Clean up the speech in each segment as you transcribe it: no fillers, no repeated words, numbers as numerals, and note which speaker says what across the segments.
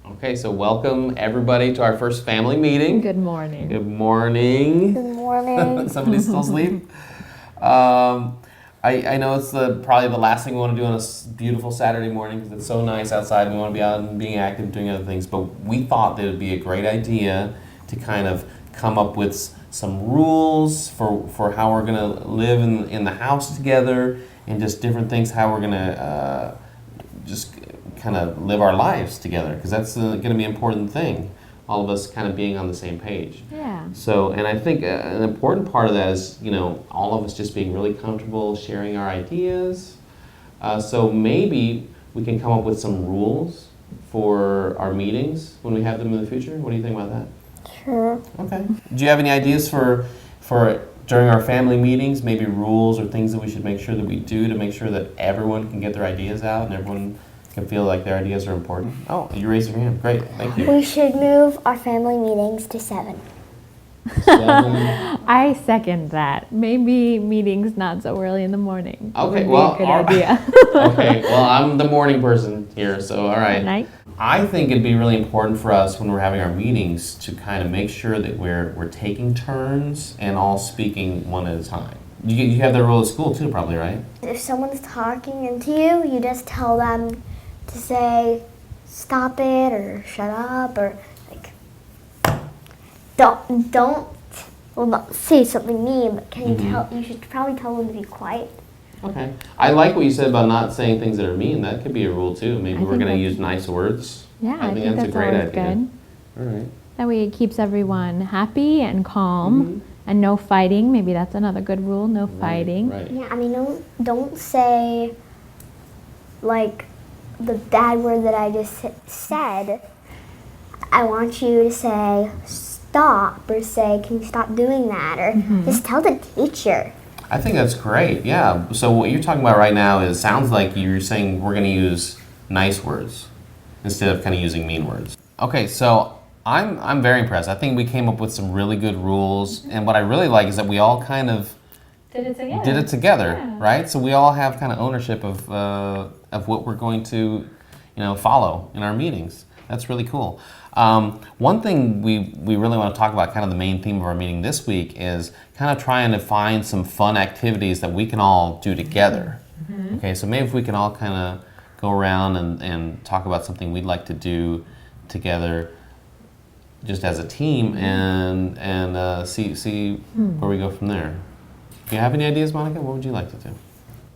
Speaker 1: Okay, so welcome everybody to our first family meeting.
Speaker 2: Good morning.
Speaker 1: Good morning.
Speaker 3: Good morning.
Speaker 1: Somebody's still asleep. I know it's probably the last thing we want to do on a beautiful Saturday morning because it's so nice outside. We want to be out and being active, doing other things. But we thought that it would be a great idea to kind of come up with some rules for how we're going to live in the house together and just different things, how we're going to just kind of live our lives together, because that's going to be an important thing, all of us kind of being on the same page.
Speaker 2: Yeah.
Speaker 1: So, and I think an important part of that is, all of us just being really comfortable sharing our ideas. So maybe we can come up with some rules for our meetings when we have them in the future. What do you think about that?
Speaker 3: Sure.
Speaker 1: Okay. Do you have any ideas for during our family meetings, maybe rules or things that we should make sure that we do to make sure that everyone can get their ideas out and everyone can feel like their ideas are important? Oh, you raised your hand. Great. Thank you.
Speaker 3: We should move our family meetings to 7.
Speaker 1: 7.
Speaker 2: I second that. Maybe meetings not so early in the morning.
Speaker 1: Okay,
Speaker 2: would
Speaker 1: well,
Speaker 2: be a good idea.
Speaker 1: Okay, well, I'm the morning person here, so all right.
Speaker 2: Night.
Speaker 1: I think it'd be really important for us when we're having our meetings to kind of make sure that we're taking turns and all speaking one at a time. You have that rule at school too, probably, right?
Speaker 3: If someone's talking into you, you just tell them to say, stop it, or shut up, or not say something mean, but you should probably tell them to be quiet.
Speaker 1: Okay. I like what you said about not saying things that are mean. That could be a rule too. Maybe we're
Speaker 2: think
Speaker 1: going to
Speaker 2: that's-
Speaker 1: use nice words.
Speaker 2: Yeah, I think
Speaker 1: that's a great
Speaker 2: always
Speaker 1: idea.
Speaker 2: good.
Speaker 1: All right.
Speaker 2: That way it keeps everyone happy and calm and no fighting. Maybe that's another good rule, no fighting.
Speaker 1: Right.
Speaker 3: Yeah, I mean, don't say, like, the bad word that I just said. I want you to say, stop, or say, can you stop doing that, or just tell the teacher.
Speaker 1: I think that's great. Yeah. So what you're talking about right now sounds like you're saying we're going to use nice words instead of kind of using mean words. Okay, so I'm very impressed. I think we came up with some really good rules, and what I really like is that we all kind of
Speaker 2: Did
Speaker 1: did it together,
Speaker 2: Yeah.
Speaker 1: right? So we all have kind of ownership of what we're going to, follow in our meetings. That's really cool. One thing we really want to talk about, kind of the main theme of our meeting this week, is kind of trying to find some fun activities that we can all do together. Okay, so maybe if we can all kind of go around and talk about something we'd like to do together, just as a team, and see where we go from there. Do you have any ideas, Monica? What would you like to do?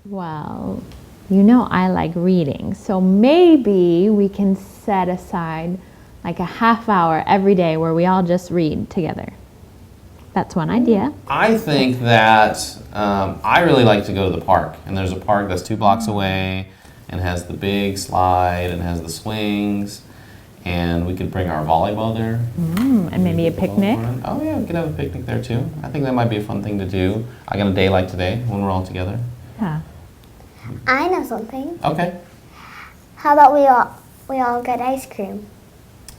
Speaker 2: Well, I like reading, so maybe we can set aside like a half hour every day where we all just read together. That's one idea.
Speaker 1: I think that I really like to go to the park, and there's a park that's 2 blocks away and has the big slide and has the swings, and we could bring our volleyball there.
Speaker 2: And maybe a picnic.
Speaker 1: Oh yeah, we could have a picnic there too. I think that might be a fun thing to do. I got a day like today when we're all together.
Speaker 2: Yeah.
Speaker 3: I know something.
Speaker 1: Okay.
Speaker 3: How about we all get ice cream?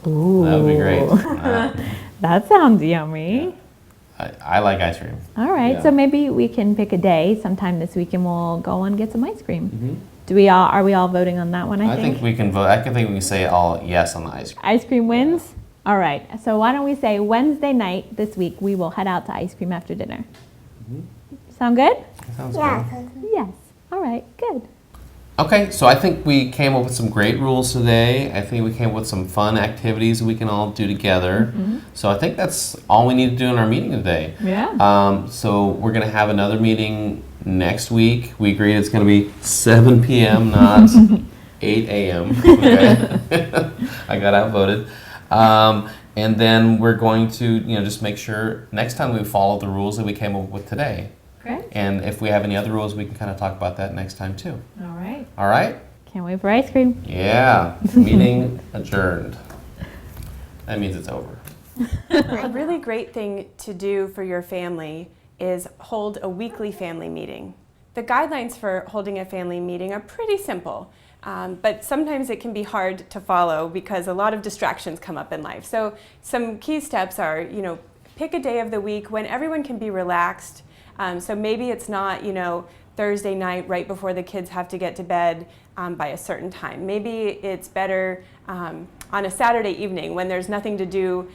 Speaker 2: Ooh.
Speaker 1: That would be great.
Speaker 2: That sounds yummy.
Speaker 1: I like ice cream.
Speaker 2: All right,
Speaker 1: Yeah.
Speaker 2: so maybe we can pick a day sometime this week and we'll go and get some ice cream. Are we all voting on that one, I think?
Speaker 1: I think we can vote. I think we can say all yes on the ice cream.
Speaker 2: Ice cream wins? All right, so why don't we say Wednesday night this week we will head out to ice cream after dinner. Sound good?
Speaker 1: That sounds
Speaker 3: Yeah.
Speaker 1: good.
Speaker 2: Yes. All right, good.
Speaker 1: Okay, so I think we came up with some great rules today. I think we came up with some fun activities we can all do together. So I think that's all we need to do in our meeting today.
Speaker 2: Yeah.
Speaker 1: So we're going to have another meeting next week. We agreed it's going to be 7 p.m., not 8 a.m. Okay. I got outvoted. And then we're going to, just make sure next time we follow the rules that we came up with today.
Speaker 2: Great.
Speaker 1: And if we have any other rules, we can kind of talk about that next time too.
Speaker 2: All right.
Speaker 1: All right?
Speaker 2: Can't wait for ice cream.
Speaker 1: Yeah. Meeting adjourned. That means it's over.
Speaker 4: A really great thing to do for your family is hold a weekly family meeting. The guidelines for holding a family meeting are pretty simple, but sometimes it can be hard to follow because a lot of distractions come up in life. So some key steps are, pick a day of the week when everyone can be relaxed. So maybe it's not, Thursday night right before the kids have to get to bed. by a certain time. Maybe it's better on a Saturday evening when there's nothing to do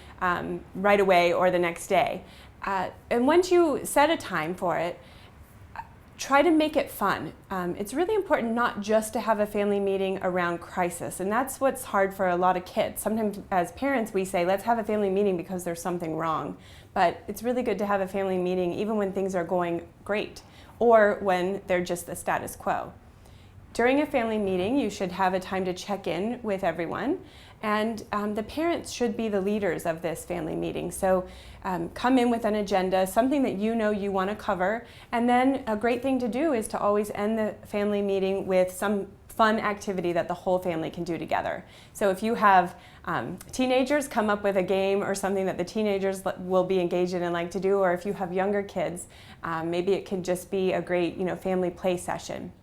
Speaker 4: right away or the next day. And once you set a time for it, try to make it fun. It's really important not just to have a family meeting around crisis, and that's what's hard for a lot of kids. Sometimes as parents we say, let's have a family meeting because there's something wrong. But it's really good to have a family meeting even when things are going great or when they're just the status quo. During a family meeting, you should have a time to check in with everyone, and the parents should be the leaders of this family meeting. So come in with an agenda, something that you know you want to cover, and then a great thing to do is to always end the family meeting with some fun activity that the whole family can do together. So if you have teenagers, come up with a game or something that the teenagers will be engaged in and like to do, or if you have younger kids, maybe it can just be a great family play session.